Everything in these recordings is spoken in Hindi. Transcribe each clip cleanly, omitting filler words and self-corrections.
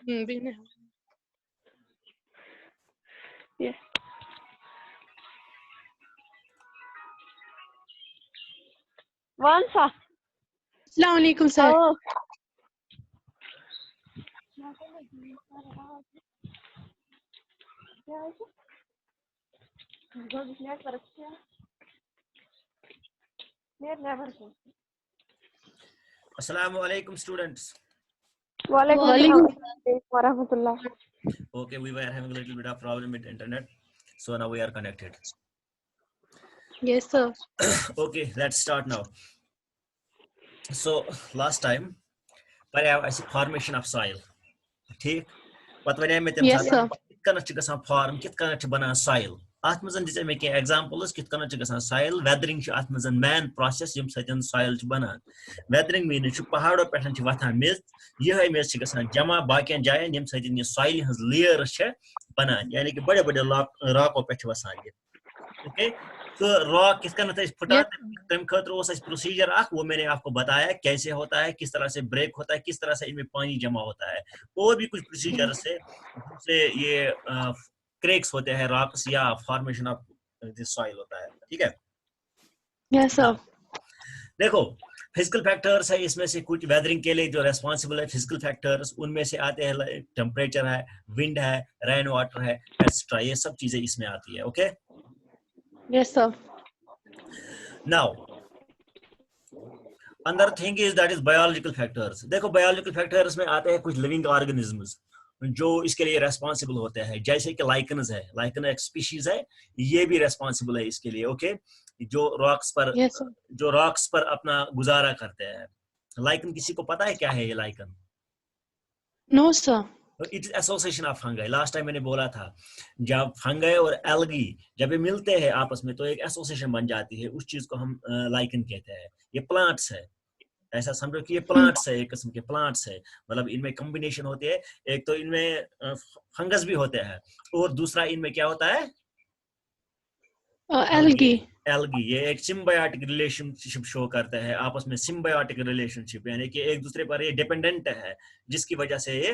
Yes. Vansa. अस्सलाम वालेकुम sir. Hello. Assalamu alaikum students. Walaikum warahmatullah. Okay, we were having a little bit of problem with internet, so now we are connected. Yes sir. Okay, let's start now. So last time, I see formation of soil. ठीक, पता वने में तम Yes sir. कित कन छ गसान फार्म, कित कन छ बना soil. आत मजन दिस मे के एग्जांपल्स कित कन छ गसान soil. Weathering छ आत मजन main process यम सजन soil छ बनान. Weathering मीन छ पहाड़ो पेठन छ वथान मेज, यह मेज छ गसान जमा बाकियन जायन यम सजन ये soil हज layer छ बनान, यानी कि बड़े बड़े रॉको पे छ वसान ये. ओके, तो रॉक किस कन फुटाते तम खतर उस प्रोसीजर वो मैंने आपको बताया कैसे होता है, किस तरह से ब्रेक होता है, किस तरह से इनमें पानी जमा होता है, और भी कुछ प्रोसीजर से ये क्रैक्स होते हैं रॉक्स या फॉर्मेशन ऑफ दिस सॉइल होता है. ठीक है. Yes sir. देखो फिजिकल फैक्टर्स है, इसमें से कुछ वेदरिंग के लिए जो रेस्पॉन्सिबल है फिजिकल फैक्टर्स, उनमें से आते हैं टेम्परेचर है, विंड है, रेन वाटर है, एक्सेट्रा, ये सब चीजें इसमें आती है. Okay. Yes sir. Now another thing is that is biological factors. देखो biological factors में आते हैं कुछ living organisms जो इसके लिए responsible होते हैं, जैसे कि lichens है, lichen एक species है, ये भी responsible है इसके लिए. ओके, जो rocks पर अपना गुजारा करते हैं. lichen किसी को पता है क्या है ये lichen? No sir. It is association of fungi. Last time मैंने बोला था जब फंगाई और एल्गी जब ये मिलते हैं आपस में तो एक एसोसिएशन बन जाती है, उस चीज को हम लाइकन कहते हैं. ये प्लांट्स है, ऐसा समझो कि ये प्लांट्स है, एक किस्म के प्लांट्स है, मतलब इनमें कॉम्बिनेशन होती है. एक तो इनमें फंगस भी होते हैं और दूसरा इनमें क्या होता है, एल्गी. ये एक सिम्बायोटिक रिलेशनशिप शो करता है, आपस में सिम्बायोटिक रिलेशनशिप, यानी कि एक दूसरे पर ये डिपेंडेंट है, जिसकी वजह से ये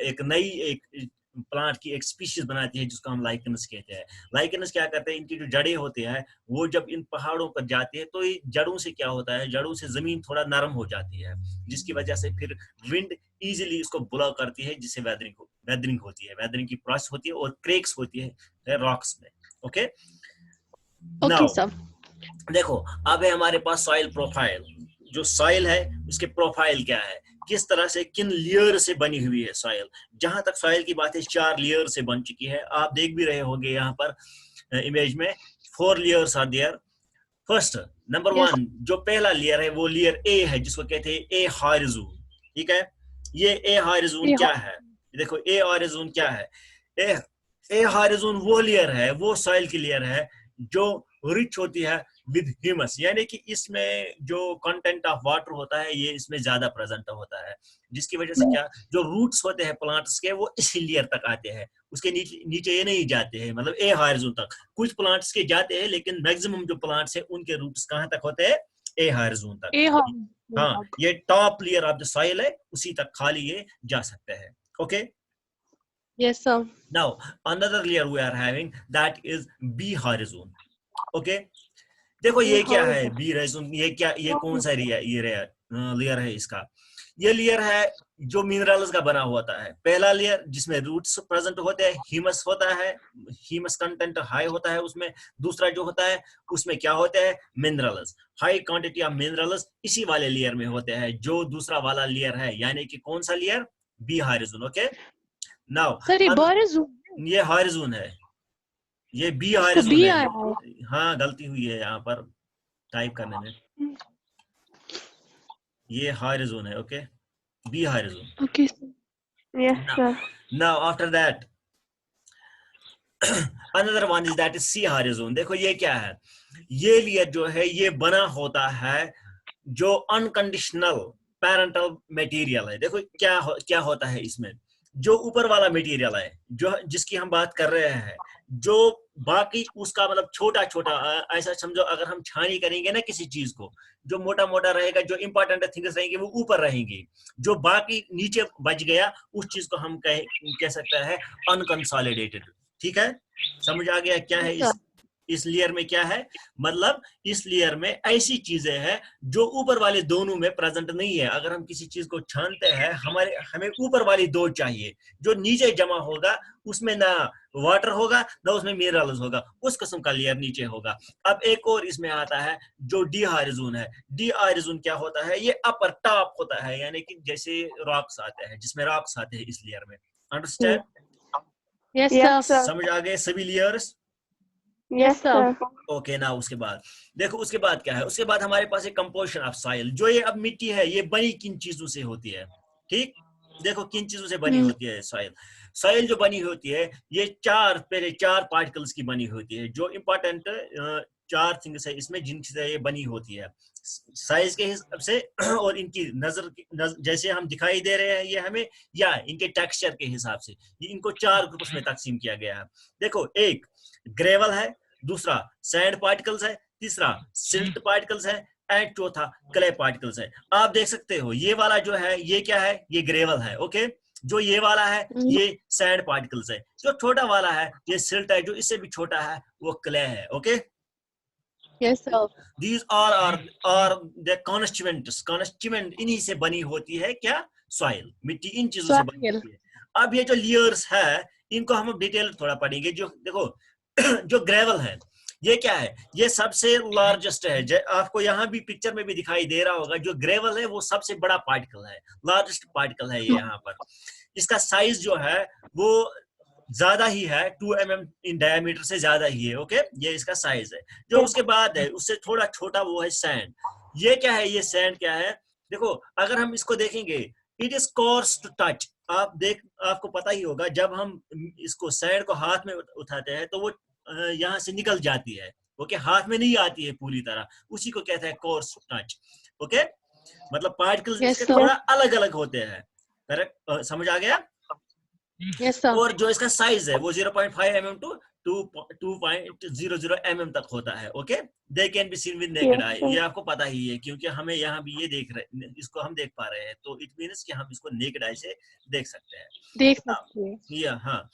एक नई एक प्लांट की एक स्पीशीज बनाती है जिसको हम लाइकेन्स कहते हैं. लाइकेन्स क्या करते हैं, इनकी जो जड़ें होती हैं वो जब इन पहाड़ों पर जाती है तो ये जड़ों से क्या होता है, जड़ों से जमीन थोड़ा नरम हो जाती है, जिसकी वजह से फिर विंड इजीली इसको ब्लो करती है, जिससे वेदरिंग होती है, वेदरिंग की प्रोसेस होती है और क्रेक्स होती है रॉक्स में. ओके. Okay sir. देखो अब है हमारे पास सॉइल प्रोफाइल. जो सॉइल है उसके प्रोफाइल क्या है, किस तरह से किन लेयर से बनी हुई है सॉइल. जहां तक सॉइल की बात है 4 लेयर से बन चुकी है, आप देख भी रहे होंगे यहाँ पर इमेज में 4 layers are there. First number 1 जो पहला लेयर है वो लेयर ए है, जिसको कहते हैं ए हॉरिज़ोन. ठीक है. ये ए हॉरिज़ोन क्या है, देखो ए हॉरिज़ोन क्या है. ए हॉरिज़ोन वो लेयर है, वो सॉइल की लेयर है जो रिच होती है विद ह्यूमस, यानी कि इसमें जो कंटेंट ऑफ वाटर होता है ये इसमें ज्यादा प्रेजेंट होता है, जिसकी वजह से क्या जो रूट्स होते हैं प्लांट्स के वो इसी लेयर तक आते हैं, उसके नीचे ये नहीं जाते हैं, मतलब ए हॉरिज़ोन तक. कुछ प्लांट्स के जाते हैं लेकिन मैक्सिमम जो प्लांट्स है उनके रूट्स कहाँ तक होते हैं, ए हॉरिज़ोन तक. हाँ, ये top layer of the soil है, उसी तक खाली ये जा सकते हैं. Okay. Yes sir. Now another layer we are having that is B horizon. Okay. देखो ये क्या है B horizon, ये क्या, ये कौन सा लेयर है इसका. ये लेयर है जो मिनरल्स का बना होता है. पहला लेयर जिसमें रूट्स प्रेजेंट होते हैं, ह्यूमस होता है, ह्यूमस कंटेंट हाई होता है उसमें. दूसरा जो होता है उसमें क्या होते हैं, minerals, high quantity of minerals इसी वाले लेयर में होते हैं, जो दूसरा वाला लेयर है, यानी कि कौन सा layer, B horizon. Okay. Now ये हॉरिज़ोन है, ये बी हॉरिज़ोन है. हाँ गलती हुई है यहाँ पर टाइप करने में, ये हॉरिज़ोन है. Okay. B horizon. Okay. Yes sir. Now after that another one is that is C horizon. देखो ये क्या है, ये लेयर जो है ये बना होता है जो अनकंडीशनल पैरेंटल मटेरियल है. देखो क्या होता है इसमें, जो ऊपर वाला मटेरियल है जो जिसकी हम बात कर रहे हैं, जो बाकी उसका मतलब छोटा छोटा, ऐसा समझो अगर हम छानी करेंगे ना किसी चीज को, जो मोटा मोटा रहेगा, जो इंपॉर्टेंट थिंग्स रहेंगे वो ऊपर रहेंगी, जो बाकी नीचे बच गया उस चीज को हम कह सकता है अनकंसोलिडेटेड। ठीक है, समझ आ गया क्या है इस लेयर में क्या है? मतलब इस लेयर में ऐसी चीजें हैं जो ऊपर वाले दोनों में प्रेजेंट नहीं है। अगर हम किसी चीज को छानते हैं, हमें ऊपर वाली दो चाहिए, जो नीचे जमा होगा उसमें ना वाटर होगा ना उसमें मिनरल्स होगा, उस किस्म का लेयर नीचे होगा। अब एक और इसमें आता है जो डी हॉरिज़ॉन है। डी हॉरिज़ॉन क्या होता है? ये अपर टॉप होता है, यानी कि जैसे रॉक्स आते हैं, जिसमें रॉक्स आते हैं इस लेयर में। Understand? Yes, Yes, sir. sir. समझ आ गए सभी लेयर्स? Yes, sir. ओके ना, उसके बाद देखो, उसके बाद क्या है? उसके बाद हमारे पास एक कंपोजिशन ऑफ सॉइल। जो ये अब मिट्टी है, ये बनी किन चीजों से होती है? ठीक, देखो किन चीजों से बनी होती है सॉइल। सॉइल जो बनी होती है ये पहले चार पार्टिकल्स की बनी होती है। जो इंपॉर्टेंट चार थिंग्स है इसमें जिनसे ये बनी होती है साइज के हिसाब से और इनकी नजर जैसे हम दिखाई दे रहे हैं ये हमें, या इनके टेक्सचर के हिसाब से, इनको चार ग्रुप्स में तकसीम किया गया है। देखो, एक ग्रेवल है, दूसरा सैंड पार्टिकल्स है, तीसरा सिल्ट पार्टिकल्स है, एंड चौथा क्ले पार्टिकल्स है। आप देख सकते हो ये वाला जो है ये क्या है? ये ग्रेवल है। ओके, जो ये वाला है ये सैंड पार्टिकल्स है, जो छोटा वाला है ये सिल्ट है, जो इससे भी छोटा है वो क्ले है। Okay, Yes, sir. These are the constituents. Constituent इन्हीं से बनी होती है क्या? सॉइल, मिट्टी इन चीजों से बनी होती है। अब ये जो लेयर्स है इनको हम डिटेल थोड़ा पढ़ेंगे। जो देखो जो ग्रेवल है ये क्या है? ये सबसे लार्जेस्ट है। आपको यहाँ भी पिक्चर में भी दिखाई दे रहा होगा, जो ग्रेवल है वो सबसे बड़ा पार्टिकल है, लार्जेस्ट पार्टिकल है ये यहाँ पर। इसका साइज जो है वो ज्यादा ही है, 2 mm इन डायमीटर से ज्यादा ही है। ओके, ये इसका साइज है। जो उसके बाद है उससे थोड़ा छोटा वो है सैंड। ये क्या है? ये सैंड क्या है? देखो, अगर हम इसको देखेंगे, it is coarse to touch. आपको पता ही होगा, जब हम इसको सैंड को हाथ में उठाते हैं तो वो यहाँ से निकल जाती है। ओके, हाथ में नहीं आती है पूरी तरह, उसी को कहते हैं कोर्स टू टच। ओके, मतलब पार्टिकल्स इसके थोड़ा अलग अलग होते हैं। करेक्ट, समझ आ गया? Yes, sir. और जो इसका साइज है वो 0.5 mm टू 2.00 mm तक होता है। Okay, they can be seen with naked eye. ये आपको पता ही है क्योंकि हमें यहाँ भी ये इसको हम देख पा रहे हैं, तो इट मींस कि हम इसको नेकेड आई से देख सकते हैं। या हाँ,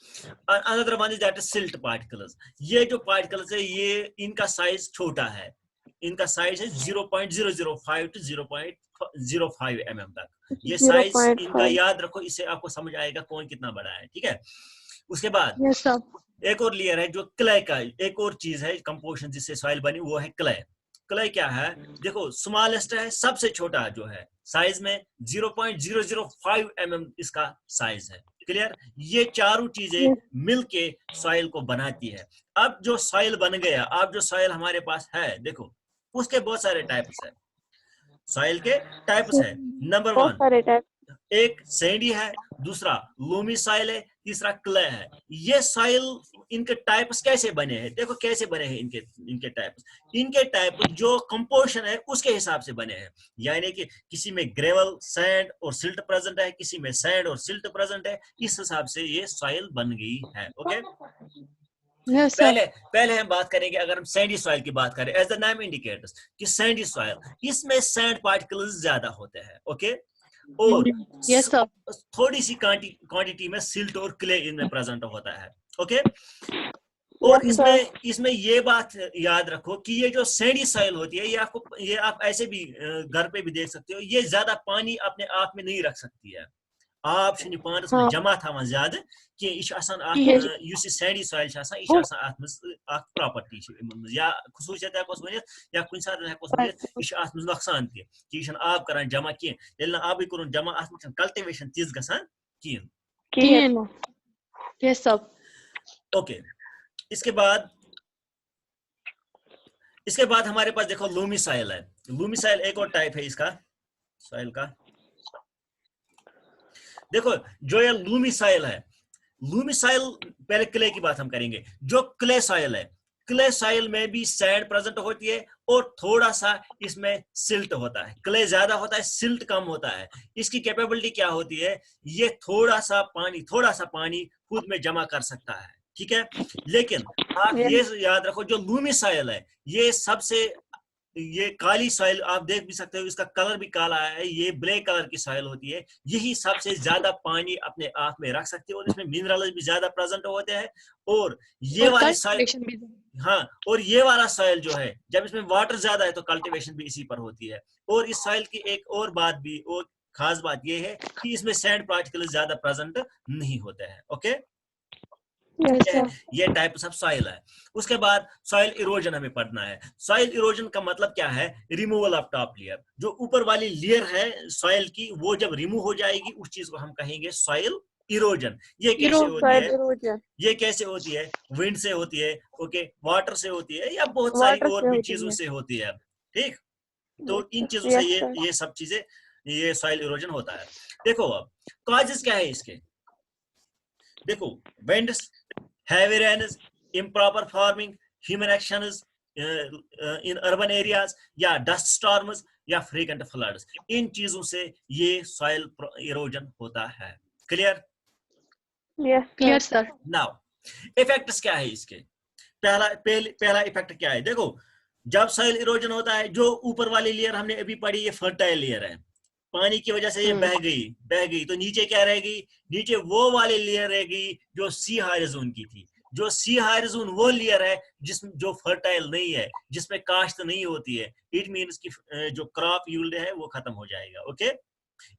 another one is that is silt particles. ये जो पार्टिकल्स है ये इनका साइज छोटा है, इनका साइज है 0.005 टू 0.05 mm तक। ये साइज इनका याद रखो, इससे आपको समझ आएगा कौन कितना बड़ा है। ठीक है, उसके बाद Yes, sir. एक और लेयर है जो क्ले का, एक और चीज है कंपोजिशन जिससे सॉइल बनी, वो है क्ले। क्ले क्या है? देखो, स्मॉलेस्ट है, सबसे छोटा जो है साइज में 0.005 mm इसका साइज है। क्लियर? ये चारों चीजें मिलके सॉइल को बनाती है। अब जो सॉइल बन गया, अब जो सॉइल हमारे पास है, देखो उसके बहुत सारे टाइप्स है। सॉइल के टाइप्स है। नंबर 1 एक सैंडी है, दूसरा लूमी सॉइल है, तीसरा क्ले है। ये सॉइल, इनके टाइप्स कैसे बने हैं? देखो कैसे बने हैं इनके टाइप्स। इनके टाइप जो कंपोजिशन है उसके हिसाब से बने हैं, यानी कि किसी में ग्रेवल, सैंड और सिल्ट प्रेजेंट है, किसी में सैंड और सिल्ट प्रेजेंट है, इस हिसाब से ये सॉइल बन गई है। Okay, Yes, sir. पहले हम बात करेंगे, अगर हम सैंडी सॉइल की बात करें, एज द नेम इंडिकेट्स कि सैंडी सॉइल, इसमें सैंड पार्टिकल्स ज्यादा होते हैं। ओके, और Yes, sir. थोड़ी सी क्वांटिटी में सिल्ट और क्ले इनमें प्रेजेंट होता है। ओके, और इसमें ये बात याद रखो कि ये जो सैंडी सॉइल होती है ये आप ऐसे भी घर पे भी देख सकते हो, ये ज्यादा पानी अपने आप में नहीं रख सकती है। आप छुनी पानस में जमा थावन ज्यादा कि इश आसान युस सैंडी सॉइल छ आसान, इश आसान आत मज अख प्रॉपर्टी या खसूसियत हेकोस वनित या कुछ साथ हेकोस वनित, इश आत मज नुकसान ते कि इश आब करन जमा कि येल आब करन जमा आत मज कल्टिवेशन तीज गसान कि। Yes, sir. ओके, इसके बाद हमारे पास देखो लूमी सॉइल है। लूमी सॉइल एक और टाइप है इसका सॉइल का। देखो, जो ये लूमी सॉइल है, लूमी सॉइल, पहले क्ले की बात हम करेंगे। जो क्ले सॉइल है, क्ले सॉइल में भी सैंड प्रेजेंट होती है और थोड़ा सा इसमें सिल्ट होता है। क्ले ज्यादा होता है, सिल्ट कम होता है। इसकी कैपेबिलिटी क्या होती है? ये थोड़ा सा पानी खुद में जमा कर सकता है। ठीक है, लेकिन आप ये याद रखो, जो लूमी सॉइल है ये सबसे ये काली सॉइल आप देख भी सकते हो, इसका कलर भी काला है, ये ब्लैक कलर की सॉइल होती है, यही सबसे ज्यादा पानी अपने आप में रख सकती है और इसमें मिनरल्स भी ज्यादा प्रेजेंट होते हैं। और ये और वाली सॉइल, कल्टीवेशन भी हाँ, और ये वाला सॉइल जो है जब इसमें वाटर ज्यादा है तो कल्टीवेशन भी इसी पर होती है। और इस सॉइल की एक और बात भी, और खास बात ये है कि इसमें सैंड पार्टिकल्स ज्यादा प्रेजेंट नहीं होते हैं। Okay, Yes, sir. ये टाइप्स ऑफ सॉइल है। उसके बाद सॉइल इरोजन हमें पढ़ना है। सॉइल इरोजन का मतलब क्या है? Removal of top layer. जो ऊपर वाली लेयर है सॉइल की, वो जब रिमूव हो जाएगी उस चीज को हम कहेंगे सॉइल इरोजन। ये कैसे होती Soil है? erosion. ये कैसे होती है? विंड से होती है, ओके, वाटर से होती है, या बहुत सारी Water और से भी होती चीजों है. से होती है। ठीक, तो इन चीजों से Yes, sir. ये सब चीजें, ये सॉइल इरोजन होता है। देखो अब कॉजेस क्या है इसके। देखो, winds, heavy rains, improper farming, human actions in urban areas, या dust storms, या frequent floods, इन चीजों से ये soil erosion होता है। Clear? Yes, clear sir. Sir. Now effects क्या है इसके? पहला इफेक्ट क्या है? देखो, जब सॉइल इरोजन होता है, जो ऊपर वाली लेयर हमने अभी पढ़ी, ये फर्टाइल लेयर है, पानी की वजह से ये बह गई, तो नीचे क्या रहेगी? नीचे वो वाली लेयर रहेगी जो सी हाइरिजोन की थी। जो सी हाइरिजोन वो लेयर है जिसमें जो फर्टाइल नहीं है, जिसमें काश्त नहीं होती है। इट मींस कि जो क्रॉप यील्ड है वो खत्म हो जाएगा। ओके,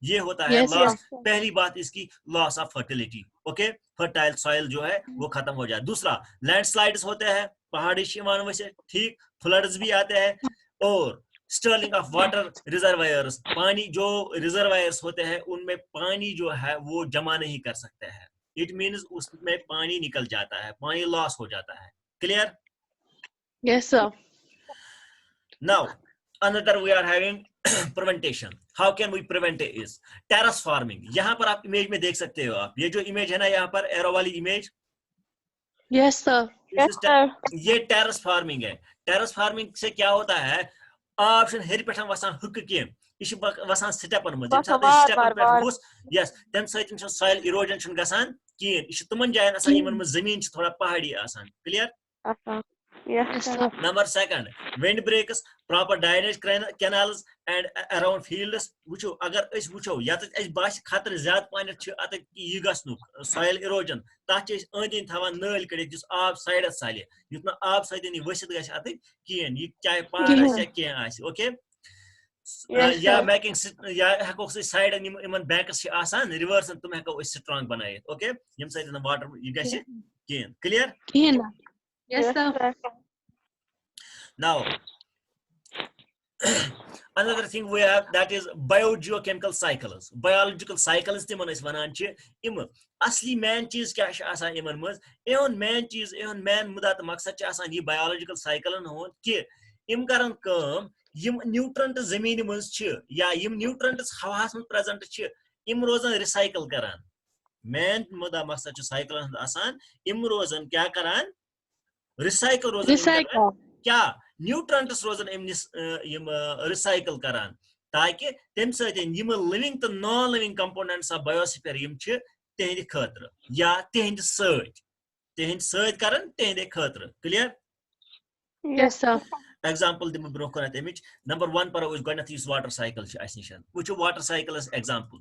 ये होता है Yes, लॉस। yes, sir. पहली बात इसकी, loss of fertility. Okay, fertile soil जो है वो खत्म हो जाए। दूसरा, लैंडस्लाइड्स होते हैं, पहाड़ी सीमाओं से, ठीक, फ्लड्स भी आते हैं, और स्टर्लिंग ऑफ वाटर रिजर्वायर्स, पानी जो रिजर्वायर्स होते हैं उनमें पानी जो है वो जमा नहीं कर सकते हैं। इट मींस उसमें पानी निकल जाता है, पानी लॉस हो जाता है। Clear? yes sir. Now, another we are having prevention. How can we prevent it is terrace farming. यहाँ पर आप इमेज में देख सकते हो, आप ये जो इमेज है ना, यहाँ पर एरो वाली image, Yes sir. Yes, sir. ये टेरेस फार्मिंग है। टेरेस फार्मिंग से क्या होता है? आप हेर पे वसान हुक कह वसान स्टेपन मज, स्टेपन पे वुस, यस, तम सत सॉइल इरोजन गसान कहें। यह तमन जायन यमन जमीन थोड़ा पहाड़ी आसान। Clear? Yes, Yes sir. sir. Number second, wind breaks, proper drainage canals and around fields. Wucho, agar is wucho, yat is bash khatar zyad paani ch at yi gasnuk soil erosion. Tach is andin thavan nail kadit jis aab side at sale. Yutna aab side ni wasit gash at kien yi chai paara se kien as. Okay? Yes, Yeah, sir. making yeah hako se side and iman banks asan reverse and tum hako is strong banayet. Okay? Yam side in the water you gash kien. Clear? Keen. Yes sir. Now, another thing we have, that is biogeochemical cycles. Biological cycles timan is vanan chi im asli main cheez kya cha asan iman maz eon main cheez eon main mudat maqsad cha asan ye biological cycle n hon ki im karan kam yim nutrient zameen maz chi ya yim nutrients havas maz present chi im rozan recycle karan. Main mudat maqsad cha cycle n asan im rozan kya karan? Recycle rozan क्या न्यूट्रंट्स रोजन यम रिसाइकल करान, ताकि तम सम लिविंग तो non living components of biosphere यम तिहंद खतर या तिहंद सत करन तिहंद खतर। क्लियर? Yes sir. एग्जांपल दिम ब्रो कन तमिच। नंबर 1 पर गणत इस वाटर साइकिल निशान वो वाटर साइकिल एग्जांपल।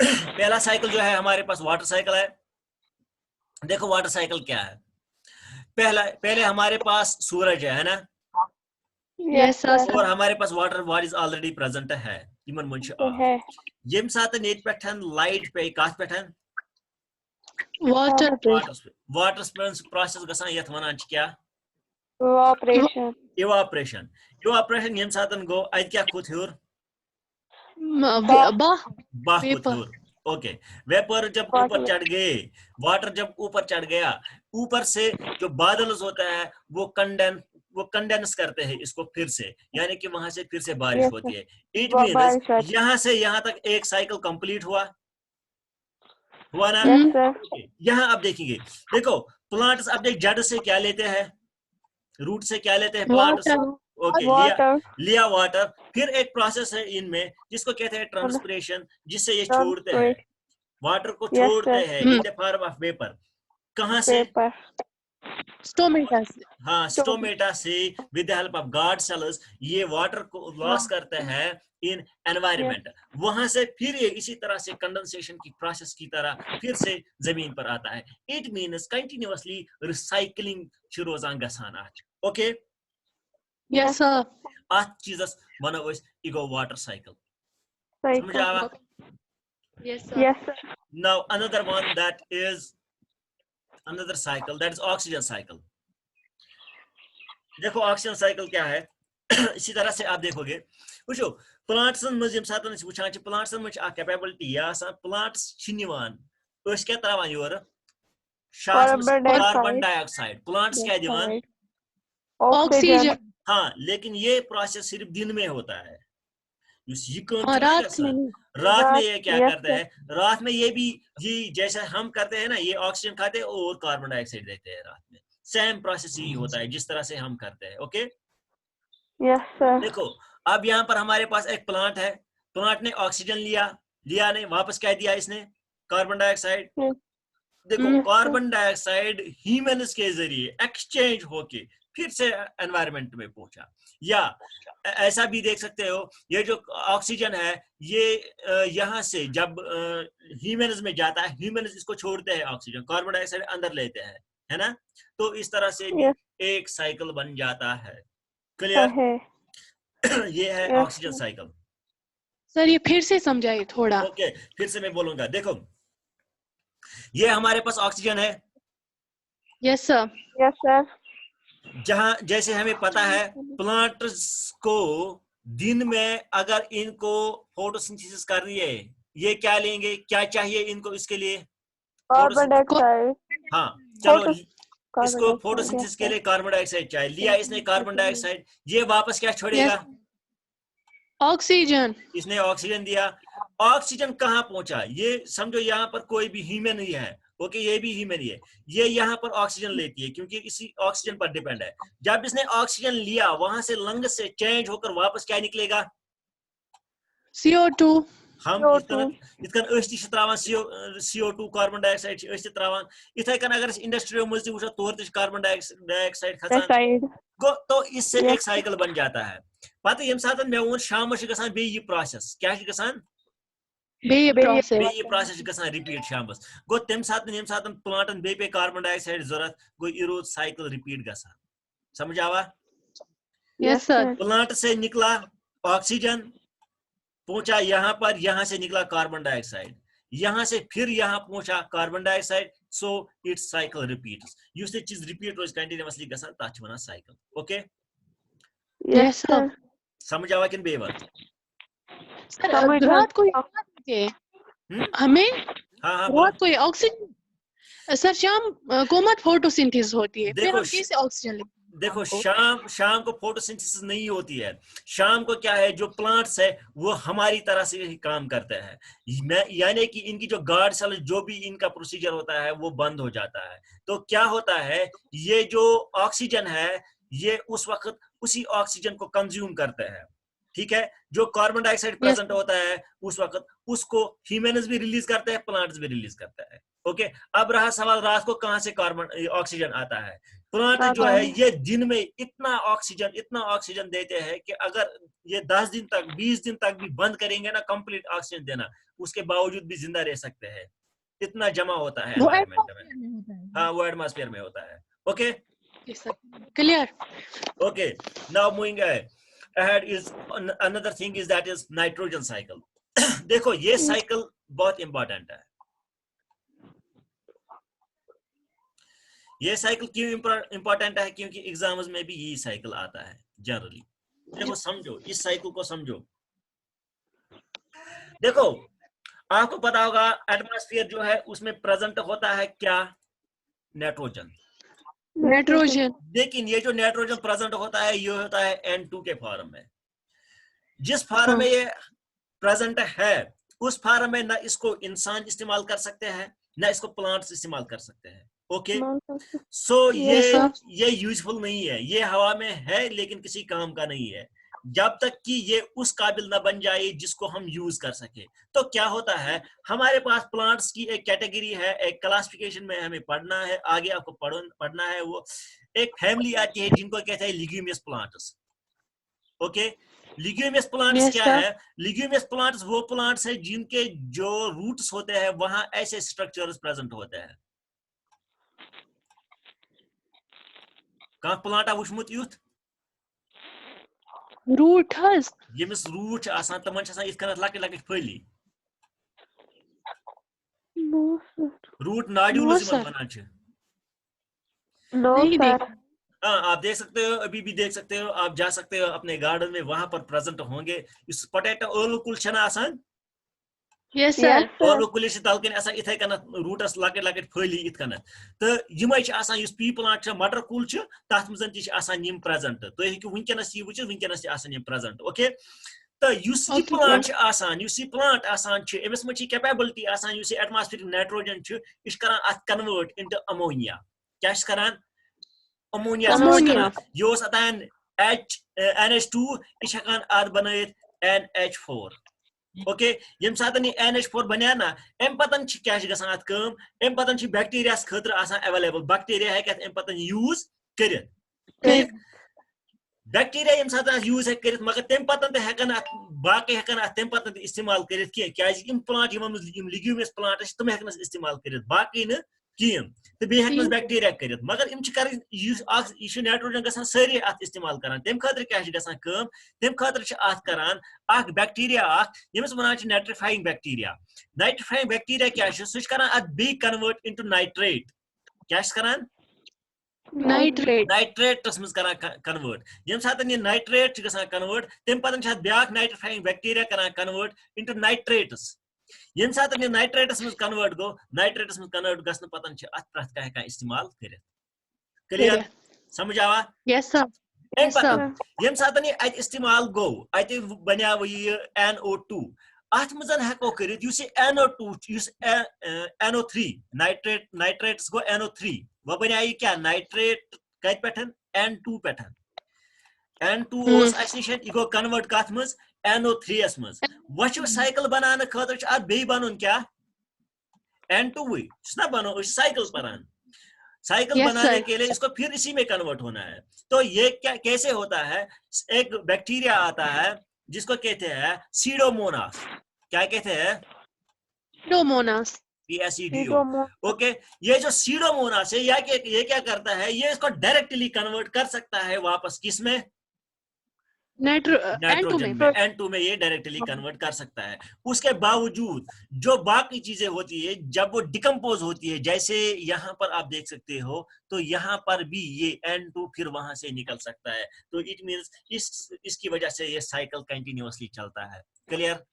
पहला साइकिल जो है हमारे पास वाटर साइकिल है। देखो वाटर साइकिल क्या है। पहले हमारे पास सूरज है ना? Yes sir. और हमारे पास वाटर बॉडीज ऑलरेडी प्रेजेंट है यमन मन यम सात लाइट पे कत पे Water. वाटर प्रोसेस गसान यथ वनान क्या? Evaporation. इवापरेशन यम सात गो अत क्या खुद हूर? बाह खुद हूर। ओके, वेपर जब ऊपर चढ़ गए, वाटर जब ऊपर चढ़ गया, ऊपर से जो बादल होता है वो कंडेंस करते हैं इसको फिर से, यानी कि वहां से फिर से बारिश होती है। इट मींस यहाँ से यहाँ तक एक साइकिल कंप्लीट हुआ ना? यहाँ आप देखेंगे, देखो प्लांट्स अपने जड़ से क्या लेते हैं, रूट से क्या लेते हैं प्लांट्स? ओके, लिया वाटर। फिर एक प्रोसेस है इनमें जिसको कहते हैं ट्रांसपिरेशन, जिससे ये छोड़ते हैं वाटर को, छोड़ते हैं in the form of vapour. कहां से? स्टोमेटा से। हाँ, स्टोमेटा से with the help of guard cells ये वाटर को लॉस करते हैं इन एनवायरनमेंट। वहां से फिर ये इसी तरह से कंडेंसेशन की प्रोसेस की तरह फिर से जमीन पर आता है। इट मीन्स कंटिन्यूअसली रिसाइकलिंग छ रोजान गसान आत। Okay, yes sir. अत चीजस वनो अस इगो वाटर साइकिल। समझ cycle. आवा? Yes sir. Yes, sir. Now another one that is another cycle, that is oxygen cycle. देखो ऑक्सीजन साइकिल क्या है। इसी तरह से आप देखोगे, वुचो प्लांट्स मज यम सातन वुचान छ प्लांट्स मज आ कैपेबिलिटी या आसान प्लांट्स छ निवान अस क्या त्रावान योर शास Carbon carbon dioxide. Dioxide, plants क्या दिवान Dioxide. ऑक्सीजन। हाँ, लेकिन ये प्रोसेस सिर्फ दिन में होता है। ये काम हाँ, छ रात में नहीं। रात में ये क्या Yes, करते हैं, रात में ये भी ये जैसे हम करते हैं ना, ये ऑक्सीजन खाते हैं और कार्बन डाइऑक्साइड देते हैं रात में। सेम प्रोसेस ही होता है जिस तरह से हम करते हैं। Okay, Yes, sir. देखो अब यहाँ पर हमारे पास एक प्लांट है, प्लांट ने ऑक्सीजन लिया नहीं, वापस क्या दिया इसने, कार्बन डाइऑक्साइड। Yes. देखो Yes, कार्बन डाइऑक्साइड ह्यूमन्स के जरिए एक्सचेंज होके फिर से एनवायरनमेंट में पहुंचा। या ऐसा भी देख सकते हो, ये जो ऑक्सीजन है ये यहाँ से जब ह्यूमन्स में जाता है, ह्यूमन्स इसको छोड़ते हैं, ऑक्सीजन कार्बन डाइऑक्साइड अंदर लेते हैं, है ना। तो इस तरह से भी Yes. एक साइकिल बन जाता है। क्लियर? ये है Yes. Oxygen cycle. सर ये फिर से समझाइए थोड़ा। ओके, फिर से मैं बोलूंगा। देखो ये हमारे पास ऑक्सीजन है, यस सर। Yes, sir. जहां जैसे हमें पता है प्लांट्स को दिन में अगर इनको फोटोसिंथेसिस करनी है, ये क्या लेंगे, क्या चाहिए इनको इसके लिए? Carbon dioxide. हाँ चलो, Carbon इसको dioxide, फोटोसिंथेसिस yes, के लिए कार्बन डाइऑक्साइड चाहिए, लिया इसने कार्बन डाइऑक्साइड, ये वापस क्या छोड़ेगा? ऑक्सीजन। इसने ऑक्सीजन दिया। ऑक्सीजन कहाँ पहुंचा, ये समझो यहाँ पर कोई भी ह्यूमन नहीं है। ओके, ये भी ह्यूमन ही है, ये यहाँ पर ऑक्सीजन लेती है क्योंकि इसी ऑक्सीजन पर डिपेंड है। जब इसने ऑक्सीजन लिया, वहां से लंग से चेंज होकर वापस क्या निकलेगा? CO2। हम CO2. CO2 carbon dioxide त्रावान। इथे कन अगर इंडस्ट्रियों मज वो तौर कार्बन डाइऑक्साइड खसान, Dioxide. तो इससे Yes. एक साइकिल बन जाता है। पता यम सातन मे वो शाम गसान बे ये प्रोसेस क्या गसान, प्रोसेस प्रोसेस गसान रिपीट शामस। गो तम सातन यम सातन प्लांटन बे पे कार्बन डाइऑक्साइड जरूरत, गो ये रोज साइकिल रिपीट गसान। समझ आवा? Yes sir. प्लांट से निकला ऑक्सीजन, पहुंचा यहाँ पर, यहाँ से निकला कार्बन डाइऑक्साइड, यहाँ से फिर यहाँ पहुंचा carbon dioxide. So it's cycle repeats. Use चीज रिपीट रोज कंटिन्यूअसली गसान तथ वनान साइकिल। Okay, yes sir. समझ आवा किन बेवर? सर रात को हमें हाँ हाँ रात को ऑक्सीजन, सर शाम को मत फोटोसिंथेसिस होती है, फिर देखो हम कैसे ऑक्सीजन लेते हैं? देखो शाम को फोटोसिंथेसिस नहीं होती है। शाम को क्या है, जो प्लांट्स है वो हमारी तरह से ही काम करते हैं, यानी कि इनकी जो गार्ड सेल, जो भी इनका प्रोसीजर होता है वो बंद हो जाता है। तो क्या होता है, ये जो ऑक्सीजन है ये उस वक्त उसी ऑक्सीजन को कंज्यूम करते हैं, ठीक है। जो कार्बन डाइऑक्साइड प्रेजेंट होता है उस वक्त उसको ह्यूमन्स भी रिलीज करते हैं, प्लांट्स भी रिलीज करता है। ओके, अब रहा सवाल रात को कहां से कार्बन ऑक्सीजन आता है। प्लांट जो है ये दिन में इतना ऑक्सीजन देते हैं कि अगर ये 10 दिन तक 20 दिन तक भी बंद करेंगे ना कंप्लीट ऑक्सीजन देना, उसके बावजूद भी जिंदा रह सकते हैं, इतना जमा होता है एनवायरनमेंट में। हाँ, वो एटमॉस्फेयर में होता है। Okay, clear? okay, now moving ahead is another thing is that is nitrogen cycle. देखो ये साइकिल बहुत इंपॉर्टेंट है। ये साइकिल क्यों इंपॉर्टेंट है? क्योंकि एग्जाम्स में भी यही साइकिल आता है जनरली। देखो समझो, इस साइकिल को समझो। देखो आपको पता होगा एटमॉस्फेयर जो है उसमें प्रेजेंट होता है क्या? नाइट्रोजन। लेकिन ये जो नाइट्रोजन प्रेजेंट होता है ये होता है N2 के फॉर्म में। जिस फॉर्म में ये प्रेजेंट है उस फॉर्म में ना इसको इंसान इस्तेमाल कर सकते हैं ना इसको प्लांट्स इस्तेमाल कर सकते हैं। ओके, सो ये यूजफुल नहीं है, ये हवा में है लेकिन किसी काम का नहीं है। जब तक कि ये उस काबिल ना बन जाए जिसको हम यूज कर सके। तो क्या होता है, हमारे पास प्लांट्स की एक कैटेगरी है, एक क्लासिफिकेशन में हमें पढ़ना है, आगे आपको पढ़ना है। वो एक फैमिली आती है जिनको कहते हैं लिग्यूमियस प्लांट्स। ओके, लिग्यूमियस प्लांट्स Yes, क्या sir. है? लिग्यूमियस प्लांट्स वो प्लांट्स है जिनके जो रूट्स होते हैं वहां ऐसे स्ट्रक्चर्स प्रेजेंट होते हैं। कहाँ प्लांट वुचमुत युथ Root has. यमिस रूट आसान तमन आसान इत कनत लकट लकट फली No, sir. Root No, nodules sir. यमन वनान छ। No, नहीं sir. देखा। हाँ, आप देख सकते हो, अभी भी देख सकते हो, आप जा सकते हो अपने गार्डन में, वहां पर प्रेजेंट होंगे। इस पोटैटो ओलू कुल छना आसान, Yes, sir. Yes, sir. ओलू कुल तलकन आसान इथे कनत रूटस लकट लकट फली इत कनत। तो यम आसान युस पी प्लांट मटर कुल छ तथ मजन ति आसान यम प्रेजेंट। तो हेकु वुनकनस यह वुचित, वुनकनस आसान यम प्रेजेंट। ओके, तो युस यह Okay, प्लांट sir. आसान, युस यह प्लांट आसान छ, एमस मच कैपेबिलिटी आसान, युस एटमॉस्फेरिक नाइट्रोजन छ इस करान अथ कन्वर्ट इनटू अमोनिया। क्या करान? Ammonia Ammonia. यो अतान NH2 इस हकान आद बनायत NH4। ओके, यम सातन ये NH4 बनिया ना, एम पतन छ क्या गसान अत कम, एम पतन छ बैक्टीरिया खतर आसान अवेलेबल, बैक्टीरिया है एम पतन यूज करित। ठीक, बैक्टीरिया यम सातन यूज है करित, मगर तम पतन हेकन बाकी हेकन तम पतन इस्तेमाल करित की, क्या यम प्लांट यम लिग्यूमियस प्लांट तुम हेकन इस्तेमाल करित, बाकी न कीम। तो बे हेकन बैक्टीरिया करित, मगर इम कर नाइट्रोजन गसान सारी अत इस्तेमाल करान। तम खतर क्या गसान कम, तम खतर अत करान अख बैक्टीरिया अख यमस वनान छ नाइट्रिफाइंग बैक्टीरिया। नाइट्रिफाइंग बैक्टीरिया क्या छ, सु करान अत बे कन्वर्ट इनटू नाइट्रेट। क्या करान? Nitrate. नाइट्रेटस मज करान कन्वर्ट। यम सातन ये नाइट्रेट गसान कन्वर्ट, तम पतन छ ब्याक नाइट्रिफाइंग बैक्टीरिया करान कन्वर्ट इनटू नाइट्रेटस। यम सातन ये नाइट्रेटस मज कन्वर्ट गो, नाइट्रेटस मज कन्वर्ट गसन पतन छ अत प्रथ का इस्तेमाल करित। क्लियर? समझ आवा? Yes, sir. Um Yes, sir. पतन यम सातन ये अत इस्तेमाल गो, अत बन्याव ये NO2 अत मजन हेको करित, use NO2 use NO3 nitrates गो NO3, वो बन्याय क्या नाइट्रेट कत पेठन N2 पेठन। N2 ओस अस निश यह गो कन्वर्ट कथ मज NO3 यस मज। वो साइकिल बनाने खतर अत बे बनन क्या N2 वही ना बनो, साइकिल बनान, साइकिल Yes, बनाने sir. के लिए इसको फिर इसी में कन्वर्ट होना है। तो ये क्या कैसे होता है, एक बैक्टीरिया आता है जिसको कहते हैं सीडोमोनास। क्या कहते हैं? Pseudomonas. PSEDO। ओके, ये जो सीडोमोनास है ये क्या करता है, ये इसको डायरेक्टली कन्वर्ट कर सकता है वापस किसमें? नाइट्रोजन N2 में। N2 में ये डायरेक्टली कन्वर्ट कर सकता है। उसके बावजूद जो बाकी चीजें होती है जब वो डिकम्पोज होती है, जैसे यहाँ पर आप देख सकते हो, तो यहाँ पर भी ये N2 फिर वहां से निकल सकता है। तो इट मींस इसकी वजह से ये साइकिल कंटिन्यूअसली चलता है। क्लियर?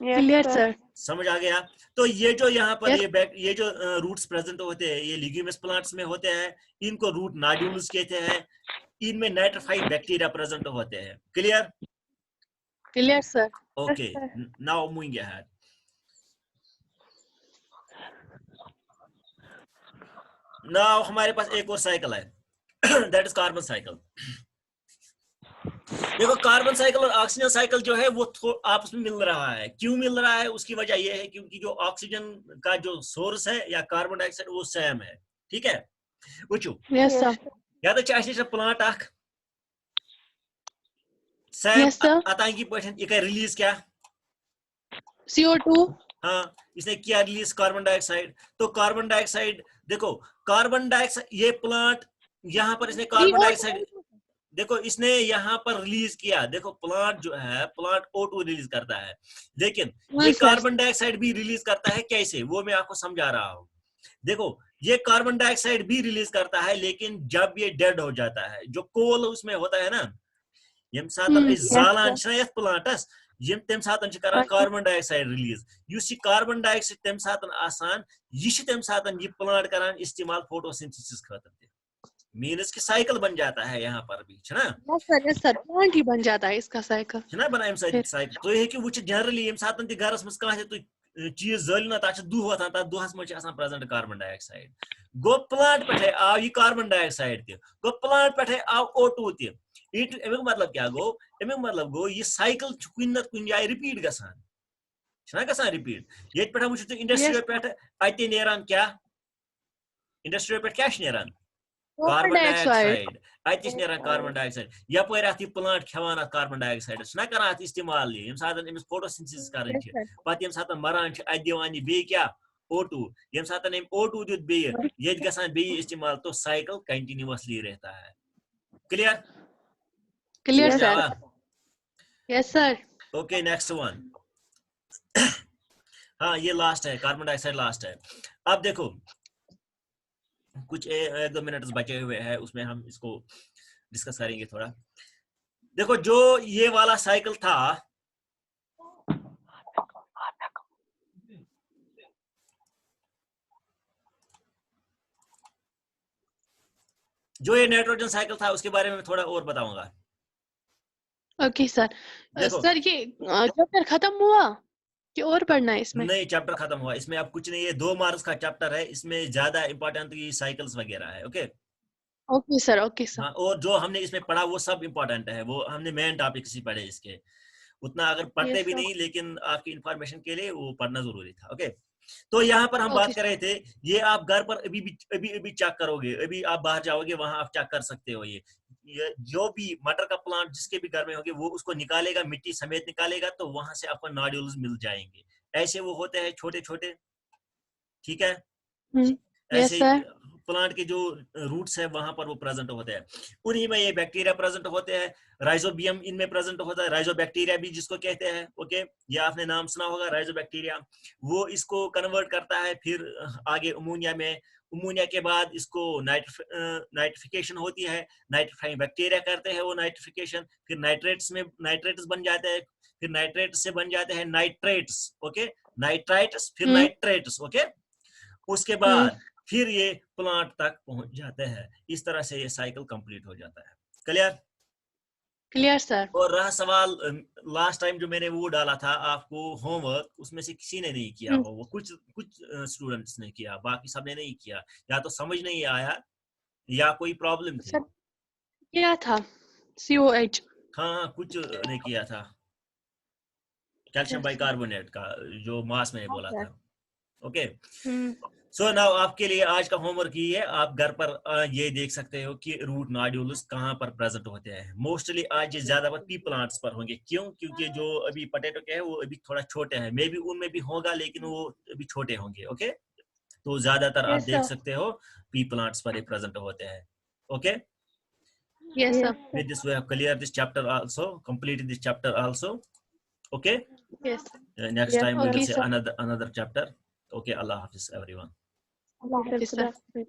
Clear, sir. समझ आ गया? तो ये जो यहाँ पर Yes. ये जो रूट्स प्रेजेंट होते हैं, ये लिग्यूमियस प्लांट्स में होते हैं, इनको रूट नोड्यूल्स कहते हैं। इनमें नाइट्रोफाइंग बैक्टीरिया प्रेजेंट होते हैं। Clear? Clear, sir. Okay, now moving ahead. Now हमारे पास एक और साइकिल है, दैट इज कार्बन साइकिल। देखो, कार्बन साइकिल और ऑक्सीजन साइकिल जो है वो आपस में मिल रहा है। क्यों मिल रहा है? उसकी वजह यह है क्योंकि जो ऑक्सीजन का जो सोर्स है या कार्बन डाइऑक्साइड वो सेम है। ठीक है, वुचु Yes, sir. या तो प्लांट अख सेम Yes, sir. अतांगी पठन ये रिलीज क्या? CO2. हाँ, इसने किया रिलीज कार्बन डाइऑक्साइड। तो कार्बन डाइऑक्साइड देखो, कार्बन डाइऑक्साइड ये प्लांट यहाँ पर इसने कार्बन डाइऑक्साइड देखो इसने यहाँ पर रिलीज किया। देखो प्लांट जो है, प्लांट O2 रिलीज करता है, लेकिन ये कार्बन डाइऑक्साइड भी रिलीज करता है। कैसे? वो मैं आपको समझा रहा हूँ। देखो, ये कार्बन डाइऑक्साइड भी रिलीज करता है, लेकिन जब ये डेड हो जाता है, जो कोल उसमें होता है ना, यम सातन जालान यथ प्लांटस, यम तम सातन करान carbon dioxide release. Use carbon dioxide तम सातन आसान, यह तम सातन ये प्लांट करान इस्तेमाल फोटोसिंथेसिस खतर। मीन्स कि साइकिल बन जाता है यहाँ पर भी, है ना? Yes, sir. प्लांट ही बन जाता है इसका साइकिल। है ना, बना साइकिल। तो ये कि वो जनरली यम सातन ते घरस मस काहे तो चीज जलिना ता दुह वथान ता दुहस मज प्रेजेंट कार्बन डाइऑक्साइड गो प्लांट पे आव ये कार्बन डाइऑक्साइड त गो प्लांट पे आव O2 त अमुक मतलब क्या गो अमुक मतलब गो ये साइकिल कुन नत कुन जाय रिपीट गसान रिपीट ये पे वो इंडस्ट्री पे अत नेरान क्या इंडस्ट्री पे क्या नेरान कार्बन डाइऑक्साइड अतिश नेरान कार्बन डाइऑक्साइड यपर अत प्लांट खेवान अत कार्बन डाइऑक्साइड सह कर अत इस्तेमाल ये सात अमिस फोटोसिंथेसिस कर पे सात मरान अत दिवान बे क्या O2 ये सात O2 दुत बे ये गसान बे इस्तेमाल तो साइकिल कंटिन्यूअसली रहता है clear clear Yes, sir yes sir okay next one हाँ ये लास्ट है कार्बन डाइऑक्साइड लास्ट है अब देखो कुछ 1-2 मिनट बचे हुए हैं उसमें हम इसको डिस्कस करेंगे थोड़ा देखो जो ये वाला साइकिल था जो ये नाइट्रोजन साइकिल था उसके बारे में थोड़ा और बताऊंगा ओके सर देखो सर ये चैप्टर खत्म हुआ कि और पढ़ना है इसमें नहीं चैप्टर खत्म हुआ इसमें अब कुछ नहीं है 2 मार्क्स का चैप्टर है इसमें ज्यादा इंपॉर्टेंट ये साइकिल्स वगैरह है ओके ओके सर हाँ और जो हमने इसमें पढ़ा वो सब इंपॉर्टेंट है वो हमने मेन टॉपिक्स ही पढ़े इसके उतना अगर पढ़ते Yes, भी sir. नहीं लेकिन आपकी इंफॉर्मेशन के लिए वो पढ़ना जरूरी था ओके तो यहाँ पर हम बात कर रहे थे ये आप घर पर अभी चेक करोगे अभी आप बाहर जाओगे वहां आप चेक कर सकते हो ये जो भी मटर का प्लांट जिसके भी घर में होगे वो उसको निकालेगा मिट्टी समेत निकालेगा तो वहां से आपको नोड्यूल्स मिल जाएंगे ऐसे वो होते हैं छोटे छोटे ठीक है यस ऐसे सर प्लांट के जो रूट्स है वहां पर वो प्रेजेंट होते हैं उन्हीं में ये बैक्टीरिया प्रेजेंट होते हैं राइजोबियम इनमें प्रेजेंट होता है राइजोबैक्टीरिया भी जिसको कहते हैं ओके ये आपने नाम सुना होगा राइजोबैक्टीरिया वो इसको कन्वर्ट करता है फिर आगे अमोनिया में अमोनिया के बाद इसको नाइट्रिफिकेशन होती है नाइट्रिफाइंग बैक्टीरिया करते हैं वो नाइट्रिफिकेशन फिर नाइट्रेट्स बन जाते हैं फिर नाइट्रेट्स से बन जाते हैं नाइट्रेट्स ओके नाइट्राइट्स फिर नाइट्रेट्स ओके उसके बाद फिर ये प्लांट तक पहुंच जाते हैं इस तरह से ये साइकिल कंप्लीट हो जाता है क्लियर सर और रहा सवाल लास्ट टाइम जो मैंने वो डाला था आपको होमवर्क उसमें से किसी ने नहीं किया वो कुछ स्टूडेंट्स ने किया बाकी सबने नहीं किया या तो समझ नहीं आया या कोई प्रॉब्लम थी क्या था COH हाँ कुछ ने किया था कैल्शियम बाइकार्बोनेट का जो मास में बोला था ओके सो नाउ आपके लिए आज का होमवर्क ये है आप घर पर ये देख सकते हो कि रूट नोड्यूल्स कहाँ पर प्रेजेंट होते हैं मोस्टली आज ज्यादा पी प्लांट्स पर होंगे क्यों क्योंकि जो अभी पोटैटो के हैं वो अभी थोड़ा छोटे हैं मे बी उनमें भी होगा लेकिन वो अभी छोटे होंगे ओके तो ज्यादातर आप देख सकते हो पी प्लांट्स पर प्रेजेंट होते हैं okay Yes, sir. with this we have cleared this chapter also completed this chapter also okay Yes. Next time we will Okay, see sir. another chapter okay Allah Hafiz everyone Allah Yes, sir. Hafiz.